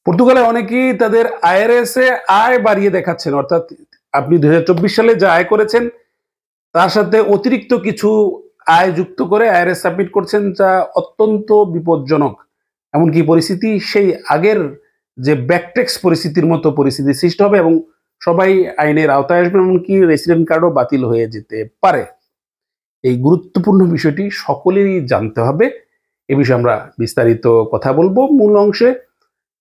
পর্তুগালে অনেকেই তাদের আইআরএস এ আয় বাড়িয়ে দেখাচ্ছেন। অর্থাৎ আপনি ২০২৪ সালে যা আয় করেছেন তার সাথে অতিরিক্ত কিছু আয় যুক্ত করে আইআরএস সাবমিট করছেন, যা অত্যন্ত বিপজ্জনক। এমনকি পরিস্থিতি সেই আগের যে ব্যাকটেক্স পরিস্থিতির মতো পরিস্থিতি সৃষ্টি হবে এবং সবাই আইনের আওতায় আসবে, এমনকি রেসিডেন্ট কার্ডও বাতিল হয়ে যেতে পারে। এই গুরুত্বপূর্ণ বিষয়টি সকলেরই জানতে হবে। এ বিষয়ে আমরা বিস্তারিত কথা বলবো মূল অংশে।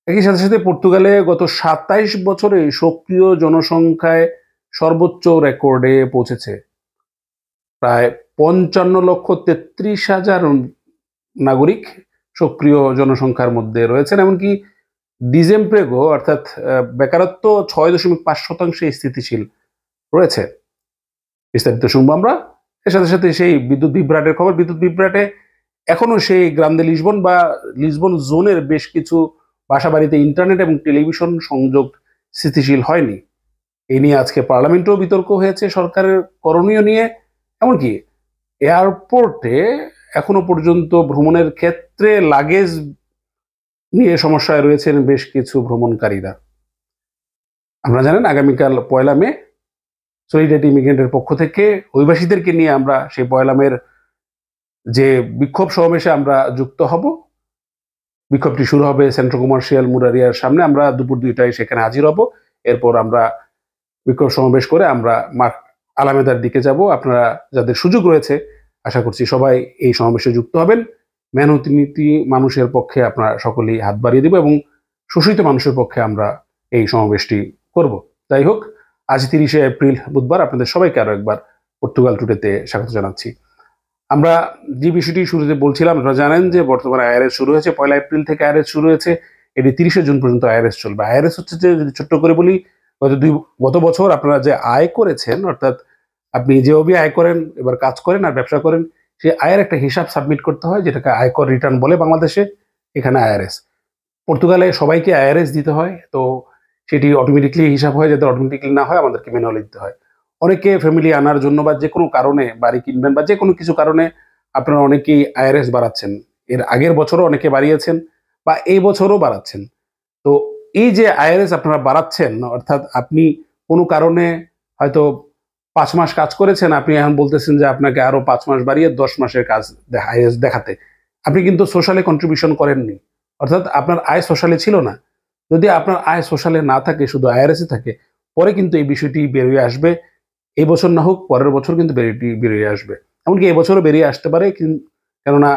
একই সাথে সাথে পর্তুগালে গত ২৭ বছরে সক্রিয় জনসংখ্যায় সর্বোচ্চ রেকর্ডে পৌঁছেছে। প্রায় ৫৫,৩৩,০০০ নাগরিক সক্রিয় জনসংখ্যার মধ্যে রয়েছেন। এমনকি ডিজেমপ্রেগো অর্থাৎ বেকারত্ব ৬.৫% স্থিতিশীল রয়েছে। বিস্তারিত শুনবো আমরা। এর সাথে সাথে সেই বিদ্যুৎ বিভ্রাটের খবর। বিদ্যুৎ বিভ্রাটে এখনো সেই গ্রান্দে লিসবন বা লিসবন জোনের বেশ কিছু বাসাবাড়িতে ইন্টারনেট এবং টেলিভিশন সংযোগ স্থিতিশীল হয়নি। এই নিয়ে আজকে পার্লামেন্টেও বিতর্ক হয়েছে সরকারের করণীয় নিয়ে। এমনকি এয়ারপোর্টে এখনো পর্যন্ত ভ্রমণের ক্ষেত্রে লাগেজ নিয়ে সমস্যায় রয়েছেন বেশ কিছু ভ্রমণকারীরা। আপনারা জানেন আগামীকাল ১লা মে সলিডারিটি ইমিগ্রেন্টের পক্ষ থেকে অভিবাসীদেরকে নিয়ে আমরা সেই ১লা মের যে বিক্ষোভ সমাবেশে আমরা যুক্ত হব। বিক্ষোভটি শুরু হবে সেন্ট্রাল কমার্শিয়াল মুরারিয়ার সামনে। আমরা দুপুর ২টায় সেখানে হাজির হব। এরপর আমরা বিক্ষোভ সমাবেশ করে আমরা আলামেদার দিকে যাব। আপনারা যাদের সুযোগ রয়েছে আশা করছি সবাই এই সমাবেশে যুক্ত হবেন। মেহনতি মানুষের পক্ষে আপনারা সকলেই হাত বাড়িয়ে দেব এবং শোষিত মানুষের পক্ষে আমরা এই সমাবেশটি করব। যাই হোক, আজ ৩০শে এপ্রিল বুধবার আপনাদের সবাইকে আরো একবার পর্তুগাল টুডেতে স্বাগত জানাচ্ছি। আমরা যে বিষয়টি শুরুতে বলছিলাম, আপনারা জানেন যে বর্তমানে আইআরএস শুরু হয়েছে। ১লা এপ্রিল থেকে আইআরএস শুরু হয়েছে। এটি ৩০শে জুন পর্যন্ত আইআরএস চলবে। আইআরএস হচ্ছে যে, যদি ছোট্ট করে বলি, গত বছর আপনারা যে আয় করেছেন, অর্থাৎ আপনি যে আয় করেন, এবার কাজ করেন আর ব্যবসা করেন, সেই আয়ের একটা হিসাব সাবমিট করতে হয়, যেটাকে আয়কর রিটার্ন বলে বাংলাদেশে। এখানে আইআরএস। পর্তুগালে সবাইকে আইআরএস দিতে হয়। তো সেটি অটোমেটিকলি হিসাব হয়, যাতে অটোমেটিকলি না হয় আমাদেরকে ম্যানুয়ালি দিতে হয়। অনেকে ফ্যামিলি আনার জন্য বা যে কোনো কারণে বাড়ি কিনবেন বা যে কোনো কিছু কারণে আপনারা অনেকেই আইআরএস বাড়াচ্ছেন। এর আগের বছরও অনেকে বাড়িয়েছেন বা এই বছরও বাড়াচ্ছেন। তো এই যে আইআরএস আপনারা বাড়াচ্ছেন, অর্থাৎ আপনি কোনো কারণে হয়তো ৫ মাস কাজ করেছেন, আপনি এখন বলতেছেন যে আপনাকে আরো ৫ মাস বাড়িয়ে ১০ মাসের কাজ আইআরএস দেখাতে। আপনি কিন্তু সোশ্যালে কন্ট্রিবিউশন করেননি, অর্থাৎ আপনার আয় সোশ্যালে ছিল না। যদি আপনার আয় সোশ্যালে না থাকে, শুধু আইআরএসে থাকে, পরে কিন্তু এই বিষয়টি বেরিয়ে আসবে। এই বছর না হোক, পরের বছর কিন্তু বেরিয়ে আসবে। এমনকি এবছরও বেরিয়ে আসতে পারে, কেননা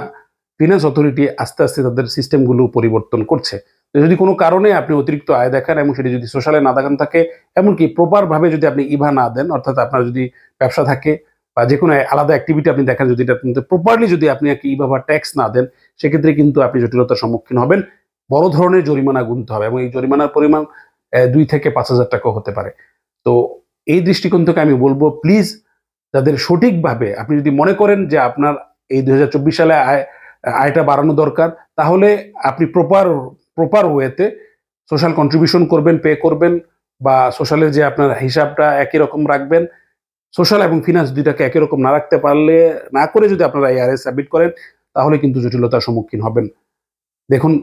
ফিনান্স অথরিটি আস্তে আস্তে তাদের সিস্টেমগুলো পরিবর্তন করছে। যদি কোনো কারণে আপনি অতিরিক্ত আয় দেখান এবং সেটি যদি সোশ্যালে না দেখান থাকে, এমনকি প্রপার ভাবে যদি আপনি ইভা না দেন, অর্থাৎ আপনার যদি ব্যবসা থাকে বা যে কোনো আলাদা অ্যাক্টিভিটি আপনি দেখেন, যদি এটা প্রপারলি যদি আপনি একটা ইভা বা ট্যাক্স না দেন, সেক্ষেত্রে কিন্তু আপনি জটিলতার সম্মুখীন হবেন। বড় ধরনের জরিমানা গুনতে হবে এবং এই জরিমানার পরিমাণ ২ থেকে ৫,০০০ টাকাও হতে পারে। তো এই দৃষ্টিকোণ থেকে আমি বলবো, প্লিজ, যাদের সঠিকভাবে আপনি যদি মনে করেন যে আপনার এই ২০২৪ সালে আয়টা বাড়ানো দরকার, তাহলে আপনি প্রপার ওয়েতে সোশ্যাল কন্ট্রিবিউশন করবেন, পে করবেন, বা সোশ্যালের যে আপনার হিসাবটা একই রকম রাখবেন। সোশ্যাল এবং ফিনান্স দুইটাকে একই রকম না রাখতে পারলে, না করে যদি আপনারা আইআরএস সাবমিট করেন, তাহলে কিন্তু জটিলতার সম্মুখীন হবেন। দেখুন,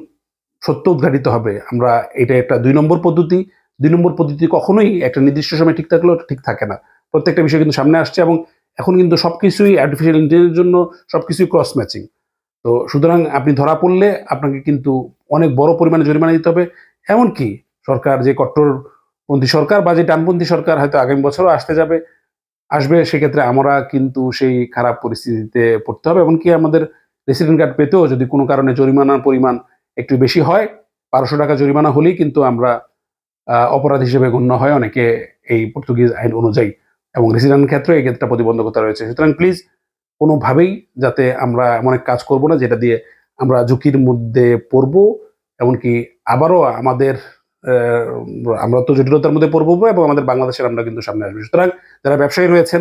সত্য উদ্ঘাটিত হবে। আমরা এটা একটা ২ নম্বর পদ্ধতি। ২ নম্বর পদ্ধতি কখনোই একটা নির্দিষ্ট সময় ঠিক থাকলেও ঠিক থাকে না। প্রত্যেকটা বিষয় কিন্তু সামনে আসছে এবং এখন কিন্তু সবকিছুই আর্টিফিশিয়াল ইন্টেলিজেন্সের জন্য সবকিছুই ক্রস ম্যাচিং। তো সুতরাং আপনি ধরা পড়লে আপনাকে কিন্তু অনেক বড় পরিমাণে জরিমানা দিতে হবে। এমনকি সরকার, যে কট্টরপন্থী সরকার বা যে ডানপন্থী সরকার হয়তো আগামী বছরও আসবে, সেক্ষেত্রে আমরা কিন্তু সেই খারাপ পরিস্থিতিতে পড়তে হবে। এমনকি আমাদের রেসিডেন্ট কার্ড পেতেও যদি কোনো কারণে জরিমানার পরিমাণ একটু বেশি হয়, ১২০০ টাকা জরিমানা হলেই কিন্তু আমরা অপরাধ হিসেবে গণ্য হয় অনেকে এই পর্তুগিজ আইন অনুযায়ী, এবং রেসিডেন্ট ক্ষেত্রে এই ক্ষেত্রে প্রতিবন্ধকতা রয়েছে। সুতরাং প্লিজ, কোনোভাবেই যাতে আমরা এমন এক কাজ করব না যেটা দিয়ে আমরা ঝুঁকির মধ্যে পড়ব, এমনকি আবারও আমরা তো জটিলতার মধ্যে পড়বো এবং আমাদের বাংলাদেশের আমরা কিন্তু সামনে আসবে। সুতরাং যারা ব্যবসায়ী রয়েছেন,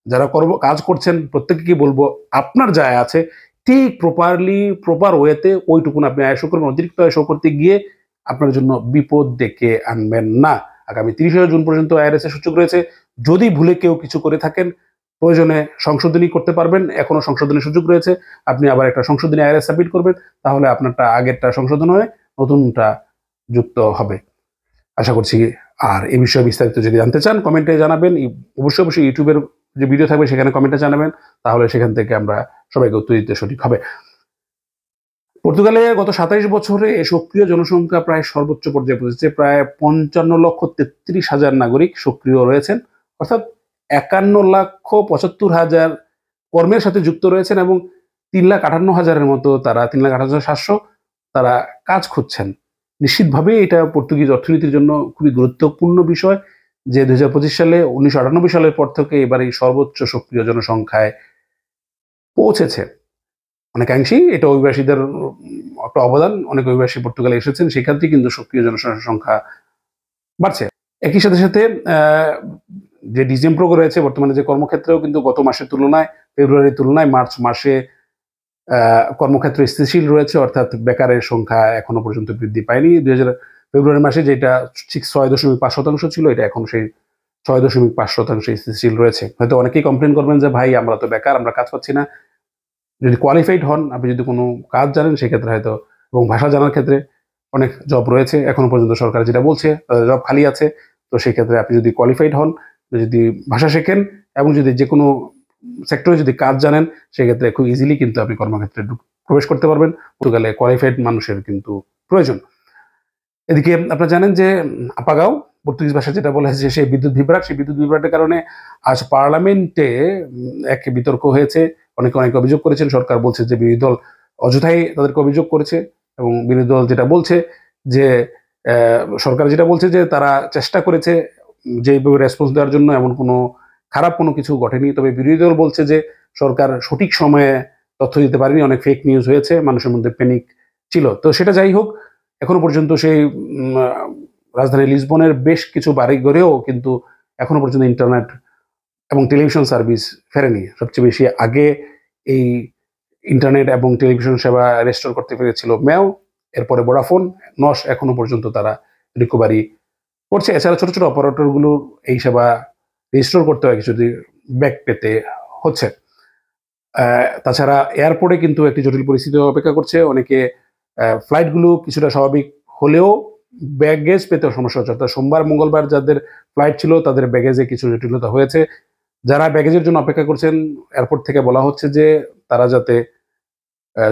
যারা কাজ করছেন, প্রত্যেককে বলবো, আপনার যা আয় আছে ঠিক প্রপার ওয়েতে ওইটুকুন আপনি আয় শো করবেন। অতিরিক্ত আয় শো করতে গিয়ে আপনার জন্য বিপদ ডেকে আনবেন না। আগামী ৩০শে জুন পর্যন্ত আইআরএস এর সুযোগ রয়েছে। যদি ভুলে কেউ কিছু করে থাকেন, প্রয়োজনে সংশোধনী করতে পারবেন। এখনো সংশোধনের সুযোগ রয়েছে। আপনি আবার একটা সংশোধনী আইআরএস সাবমিট করবেন, তাহলে আপনারটা আগেরটা সংশোধন হয়ে নতুনটা যুক্ত হবে আশা করছি। আর এই বিষয়ে বিস্তারিত যদি জানতে চান কমেন্টে জানাবেন, অবশ্যই অবশ্যই ইউটিউবের যে ভিডিও থাকবে সেখানে কমেন্টে জানাবেন, তাহলে সেখান থেকে আমরা সবাইকে উত্তর দিতে সঠিক হবে। পর্তুগালে গত 27 বছরে সক্রিয় জনসংখ্যা প্রায় সর্বোচ্চ পর্যায়ে পৌঁছেছে, প্রায় 55,33,000 নাগরিক সক্রিয় রয়েছেন, অর্থাৎ 51,75,000 কর্মের সাথে যুক্ত রয়েছেন এবং 3,58,000-এর মতো তারা 3,58,700 তারা কাজ খুঁজছেন। নিশ্চিতভাবে এটা পর্তুগিজ অর্থনীতির জন্য খুবই গুরুত্বপূর্ণ বিষয় যে 2025 সালে 1998 সালের পর থেকে এবার এই সর্বোচ্চ সক্রিয় জনসংখ্যায় পৌঁছেছে। অনেকাংশেই এটা অভিবাসীদের একটা অবদান, অনেক অভিবাসী পর্তুগালে এসেছেন, সেখান থেকে কিন্তু সক্রিয় জনসংখ্যা বাড়ছে। একই সাথে সাথে যে ডিসেম্বর রয়েছে বর্তমানে যে কর্মক্ষেত্রেও কিন্তু গত মাসের তুলনায়, ফেব্রুয়ারির তুলনায় মার্চ মাসে কর্মক্ষেত্র স্থিতিশীল রয়েছে, অর্থাৎ বেকারের সংখ্যা এখনো পর্যন্ত বৃদ্ধি পায়নি। ফেব্রুয়ারি মাসে যেটা 6.5% ছিল, এটা এখন সেই 6.5% স্থিতিশীল রয়েছে। হয়তো অনেকেই কমপ্লেন করবেন যে ভাই আমরা তো বেকার, আমরা কাজ পাচ্ছি না। যদি কোয়ালিফাইড হন, আপনি যদি কোনো কাজ জানেন সেক্ষেত্রে হয়তো, এবং ভাষা জানার ক্ষেত্রে অনেক জব রয়েছে, এখনো পর্যন্ত সরকার যেটা বলছে জব খালি আছে। তো সেই ক্ষেত্রে আপনি যদি কোয়ালিফাইড হন, যদি ভাষা শেখেন এবং যদি যে কোনো সেক্টরে যদি কাজ জানেন, সেক্ষেত্রে খুব ইজিলি কিন্তু আপনি কর্মক্ষেত্রে প্রবেশ করতে পারবেন। পর্তুগালে কোয়ালিফাইড মানুষের কিন্তু প্রয়োজন। এদিকে আপনারা জানেন যে আপাগাও পর্তুগিজ ভাষা যেটা বলা হয়েছে সেই বিদ্যুৎ বিভ্রাট, সেই বিদ্যুৎ বিভ্রাটের কারণে আজ পার্লামেন্টে এক বিতর্ক হয়েছে। অনেকে অনেক অভিযোগ করেছেন, সরকার বলছে যে বিরোধী দল অযথাই তাদেরকে অভিযোগ করেছে, এবং বিরোধী দল যেটা বলছে যে সরকার যেটা বলছে যে তারা চেষ্টা করেছে যেভাবে রেসপন্স দেওয়ার জন্য, এমন কোনো খারাপ কোনো কিছু ঘটেনি। তবে বিরোধী দল বলছে যে সরকার সঠিক সময়ে তথ্য দিতে পারেনি, অনেক ফেক নিউজ হয়েছে, মানুষের মধ্যে প্যানিক ছিল। তো সেটা যাই হোক, এখনো পর্যন্ত সেই রাজধানী লিসবনের বেশ কিছু বাড়িঘরেও কিন্তু এখনো পর্যন্ত ইন্টারনেট এবং টেলিভিশন সার্ভিস ফেরেনি। সবচেয়ে বেশি আগে এই ইন্টারনেট এবং টেলিভিশন সেবা রেস্টোর করতে পেরেছিল ম্যাও, এরপরে ভোডাফোন, নস এখনো পর্যন্ত তারা রিকভারি করছে। এছাড়া ছোট ছোট অপারেটরগুলো এই সেবা রিস্টোর করতে হয়, কিছু ব্যাক পেতে হচ্ছে। তাছাড়া এয়ারপোর্টে কিন্তু একটি জটিল পরিস্থিতি অপেক্ষা করছে। অনেকে ফ্লাইটগুলো কিছুটা স্বাভাবিক হলেও ব্যাগেজ পেতে সমস্যা হচ্ছে, অর্থাৎ সোমবার মঙ্গলবার যাদের ফ্লাইট ছিল তাদের ব্যাগেজে কিছু জটিলতা হয়েছে। যারা ব্যাগেজের জন্য অপেক্ষা করছেন, এয়ারপোর্ট থেকে বলা হচ্ছে যে তারা যাতে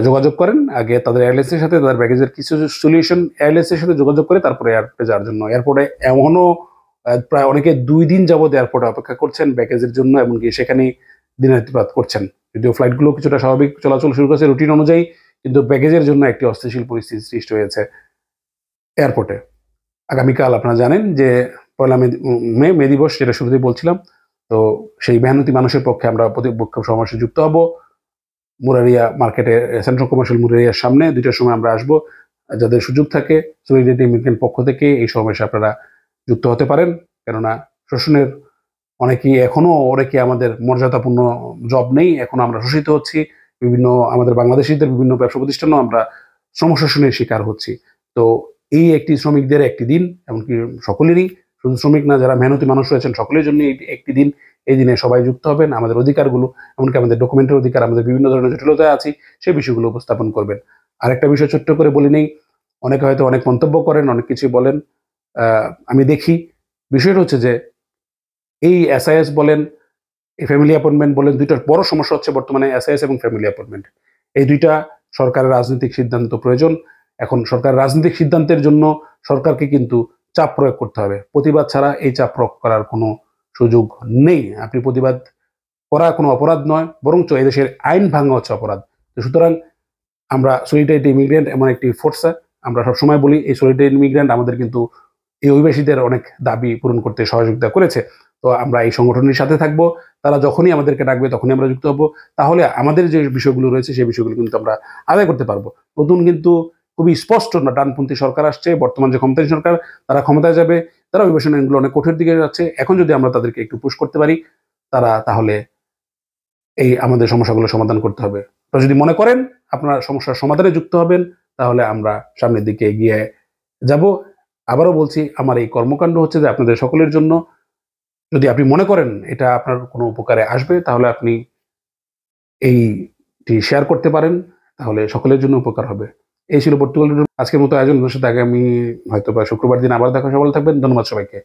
যোগাযোগ করেন আগে তাদের এয়ারলাইন্সের সাথে, তাদের ব্যাগেজের কিছু সলিউশন এয়ারলাইন্সের সাথে যোগাযোগ করে তারপরে এয়ারপোর্টে যাওয়ার জন্য। এয়ারপোর্টে এমনও প্রায় অনেকে 2 দিন যাবত এয়ারপোর্টে অপেক্ষা করছেন ব্যাগেজের জন্য, এমনকি সেখানেই দিনাতিপাত করছেন। যদিও ফ্লাইটগুলো কিছুটা স্বাভাবিক চলাচল শুরু করেছে রুটিন অনুযায়ী, কিন্তু ব্যাগেজের জন্য একটি অস্থিতিশীল পরিস্থিতি সৃষ্টি হয়েছে এয়ারপোর্টে। আগামীকাল আপনারা জানেন যে 1 মে দিবস, যেটা শুরুতেই বলছিলাম। তো সেই মেহনতি মানুষের পক্ষে আমরা বিক্ষোভ সমাবেশে যুক্ত হব। মুরারিয়া মার্কেটে, সেন্ট্রাল কমার্শিয়াল মুরারিয়ার সামনে 2টার সময় আমরা আসবো। যাদের সুযোগ থাকে সলিডারিটি মুভমেন্ট পক্ষ থেকে এই সমাবেশে আপনারা যুক্ত হতে পারেন, কেননা শোষণের অনেকে আমাদের মর্যাদাপূর্ণ জব নেই, এখনো আমরা শোষিত হচ্ছি। বিভিন্ন আমাদের বাংলাদেশিদের বিভিন্ন ব্যবসা প্রতিষ্ঠানও আমরা শ্রম শোষণের শিকার হচ্ছি। তো এই একটি শ্রমিকদের একটি দিন, এমনকি সকলেরই, শুধু শ্রমিক না, যারা মেহনতি মানুষ রয়েছেন সকলের জন্য একটি দিন। এই দিনে সবাই যুক্ত হবেন, আমাদের অধিকারগুলো, এমনকি আমাদের ডকুমেন্টের অধিকার, আমাদের বিভিন্ন ধরনের জটিলতায় আছি সেই বিষয়গুলো উপস্থাপন করবেন। আরেকটা বিষয় ছোট্ট করে বলে নেই, অনেকে হয়তো অনেক মন্তব্য করেন, অনেক কিছু বলেন, আমি দেখি। বিষয়টা হচ্ছে যে এই এসআইএস বলেন, এই ফ্যামিলি অ্যাপয়েন্টমেন্ট বলেন, দুইটার বড় সমস্যা হচ্ছে বর্তমানে এসআইএস এবং ফ্যামিলি অ্যাপয়েন্টমেন্ট। এই দুইটা সরকারের রাজনৈতিক সিদ্ধান্ত প্রয়োজন। এখন সরকারের রাজনৈতিক সিদ্ধান্তের জন্য সরকারকে কিন্তু চাপ প্রয়োগ করতে হবে। প্রতিবাদ ছাড়া এই চাপ প্রয়োগ করার কোনো সুযোগ নেই। আপনি প্রতিবাদ করা কোনো অপরাধ নয়, বরঞ্চ এদেশের আইন ভাঙা হচ্ছে অপরাধ। তো সুতরাং আমরা সলিডারিটি ইমিগ্রেন্ট এমন একটি ফোর্স, আমরা সবসময় বলি এই সলিডারিটি ইমিগ্রেন্ট আমাদের কিন্তু এই অভিবাসীদের অনেক দাবি পূরণ করতে সহযোগিতা করেছে। তো আমরা এই সংগঠনের সাথে থাকবো, তারা যখনই আমাদেরকে ডাকবে তখনই আমরা যুক্ত হবো। তাহলে আমাদের যে বিষয়গুলো রয়েছে সেই বিষয়গুলো কিন্তু আমরা আদায় করতে পারবো। নতুন কিন্তু খুবই স্পষ্ট না, ডানপন্থী সরকার আসছে, বর্তমান যে ক্ষমতাসীন সরকার তারা ক্ষমতায় যাবে, তারা অভিবাসন আইনগুলো অনেক কঠোর দিকে যাচ্ছে। এখন যদি আমরা তাদেরকে একটু পুশ করতে পারি, তাহলে এই আমাদের সমস্যাগুলো সমাধান করতে হবে। তো যদি মনে করেন আপনারা সমস্যার সমাধানে যুক্ত হবেন, তাহলে আমরা সামনের দিকে এগিয়ে যাব। আবারও বলছি, আমার এই কর্মকাণ্ড হচ্ছে যে আপনাদের সকলের জন্য। যদি আপনি মনে করেন এটা আপনার কোনো উপকারে আসবে, তাহলে আপনি এইটি শেয়ার করতে পারেন, তাহলে সকলের জন্য উপকার হবে। এই ছিল পর্তুগাল ট্যুরের আজকের মতো আয়োজন। সাথে আগামী হয়তো বা শুক্রবার দিন আবার দেখা। সবাই ভালো থাকবেন। ধন্যবাদ সবাইকে।